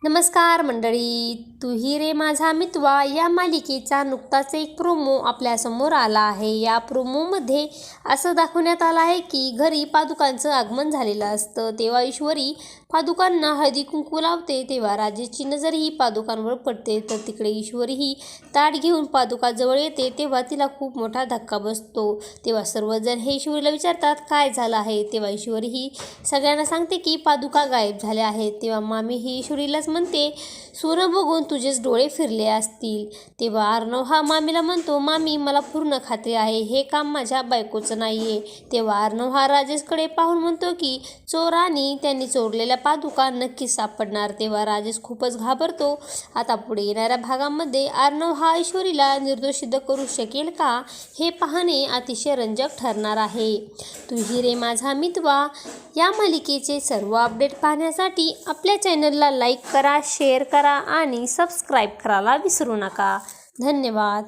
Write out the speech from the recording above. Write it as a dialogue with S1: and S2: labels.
S1: नमस्कार मंडळी, तू ही रे माझा मितवा या मालिकेचा नुकताच एक प्रोमो आपल्यासमोर आला आहे। या प्रोमोमध्ये असं दाखवण्यात आलं आहे की घरी पादुकांचं आगमन झालेलं असतं। तेव्हा ईश्वरी पादुकांना हळदी कुंकू लावते, तेव्हा राजेशची नजर ही पादुकांवर पडते। तर तिकडे ईश्वरी ही ताट घेऊन पादुकाजवळ येते, तेव्हा तिला खूप मोठा धक्का बसतो। तेव्हा सर्वजण हे ईश्वरीला विचारतात काय झालं आहे। तेव्हा ईश्वरी ही सगळ्यांना सांगते की पादुका गायब झाल्या आहेत। तेव्हा मामी ही ईश्वरीलाच म्हणते, सोनं बघून तुझेच डोळे फिरले असतील। तेव्हा अर्णव हा मामीला म्हणतो, मामी मला पूर्ण खात्री आहे हे काम माझ्या बायकोचं नाहीये। तेव्हा अर्णव हा राजेशकडे पाहून म्हणतो की चोर आणि त्यांनी चोरलेल्या पादुका नक्कीच सापडणार। तेव्हा राजेश खूपच घाबरतो। आता पुढे येणाऱ्या भागामध्ये अर्णव हा ईश्वरीला निर्दोष सिद्ध करू शकेल का, हे पाहणे अतिशय रंजक ठरणार आहे। तू ही रे माझा मितवा या मालिकेचे सर्व अपडेट पाहण्यासाठी आपल्या चॅनलला लाईक करा, शेअर करा आणि सबस्क्राईब करायला विसरू नका। धन्यवाद।